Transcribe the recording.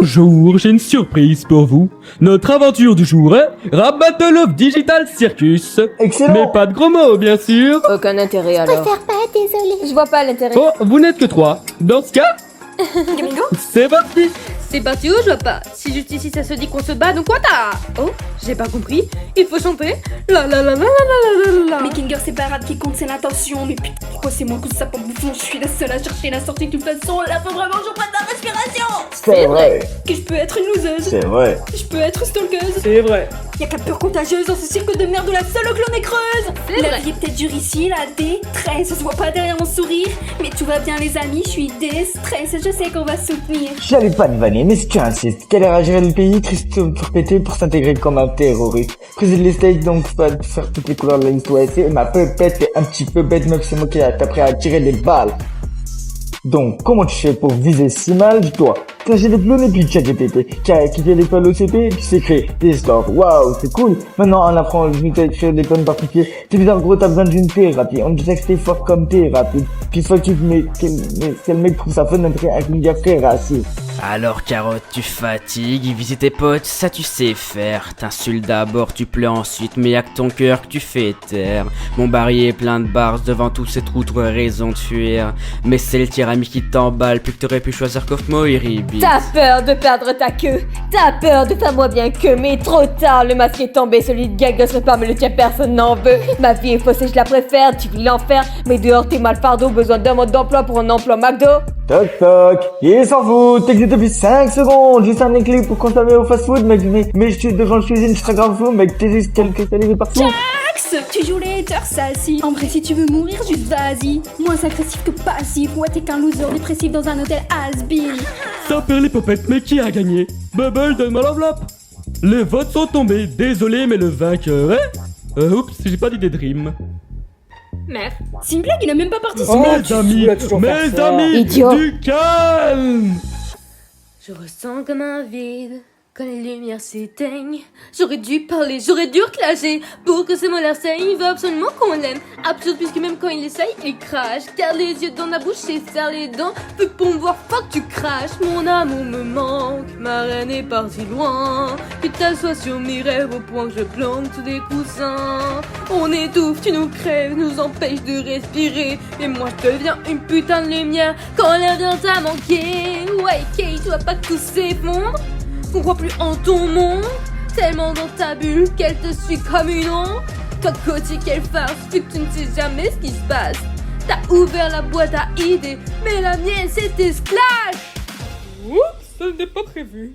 Bonjour, j'ai une surprise pour vous. Notre aventure du jour est Rap Battle of Digital Circus. Excellent. Mais pas de gros mots, bien sûr. Aucun intérêt alors. Faire pas, désolé. Je vois pas l'intérêt. Oh, vous n'êtes que 3. Dans ce cas, Domingo? c'est parti. C'est parti ou je vois pas. Si juste ici ça se dit qu'on se bat, donc quoi t'as? Oh, j'ai pas compris. Il faut chanter. La la la la la la la la. Mais Kinger, c'est pas rap qui compte, c'est l'intention. Mais putain, pourquoi c'est moi que ça pour bouffon? Je suis la seule à chercher la sortie de toute façon. Là, faut vraiment que je prenne la respiration. C'est vrai. Que je peux être une loseuse. C'est vrai. Je peux être stalkeuse. C'est vrai. Y'a qu'à peur contagieuse dans ce cirque de merde où la seule clone est creuse. C'est La vrai. vie est peut-être dure ici, la détresse. Ça se voit pas derrière mon sourire. Mais tout va bien, les amis, je suis déstress. Je sais qu'on va soutenir. J'allais pas te vanner, mais si tu insistes, quelle heure à gérer le pays, Christophe pété pour s'intégrer comme un terroriste. Préside les steaks, donc pas faire toutes les couleurs de la histoire. Et ma pépette est un petit peu bête, meuf, c'est moi qui t'ai appris à tirer des balles. Donc, comment tu fais pour viser si mal, toi? Clasher des clones et puis ChatGPT, qui a quitté l'école OCP, puis s'est créé des histoires. Waouh, c'est cool. Maintenant, on apprend vite à écrire des clones particuliers. T'es bien, en gros, t'as besoin d'une thérapie. On te dit que t'es fort comme thérapie. Puis faut qu'il mais quel mec trouve ça fun d'entrer avec une gaffe très raciste. Alors Carotte, tu fatigues, visiter tes potes, ça tu sais faire. T'insultes d'abord, tu pleures ensuite, mais y'a que ton cœur que tu fais taire. Mon baril est plein de bars, devant tous ces trous, t'aurais raison de fuir. Mais c'est le tirami qui t'emballe, plus que t'aurais pu choisir Kofmo et Ribi. T'as peur de perdre ta queue. T'as peur de faire moins bien que. Mais trop tard, le masque est tombé. Celui de Gagos repart, mais le tien personne n'en veut. Ma vie est faussée, je la préfère. Tu vis l'enfer. Mais dehors, t'es mal fardeau. Besoin d'un mode d'emploi pour un emploi McDo. Toc toc, il s'en fout, t'existes depuis 5 secondes, juste un éclic pour consommer au fast food, mais je suis devant le cuisine, je serais grave fou, mec, t'existes quelques salives partout. Max, tu joues les haters, ça si. En vrai, si tu veux mourir, juste vas-y. Moins agressif que passif. Ouais, t'es qu'un loser dépressif dans un hôtel has-been. Ça perd les popettes, mais qui a gagné? Bubble, donne-moi l'enveloppe. Les votes sont tombés, désolé, mais le vainqueur est... Oups, j'ai pas d'idée de rime. Merde. C'est une blague, il a même pas participé. Mes amis, Idiot. du calme. Je ressens comme un vide quand les lumières s'éteignent. J'aurais dû parler, j'aurais dû reclasher pour que ces molaires saignent. Il veut absolument qu'on l'aime. Absurde puisque même quand il essaye, il crache. Garde les yeux dans la bouche et serre les dents. Veux que pour me voir fuck tu craches. Mon amour me manque, ma reine est partie loin. Tu t'assois sur mes rêves au point que je plante sous des coussins. On étouffe, tu nous crèves, nous empêches de respirer. Et moi je deviens une putain de lumière quand l'air vient à manquer. Ouais, Kate, tu vois pas que tout s'effondre. On croit plus en ton monde, tellement dans ta bulle qu'elle te suit comme une ombre. Toi côté quelle farce, vu que tu ne sais jamais ce qui se passe. T'as ouvert la boîte à idées, mais la mienne c'était Splash. Oups, ce n'est pas prévu.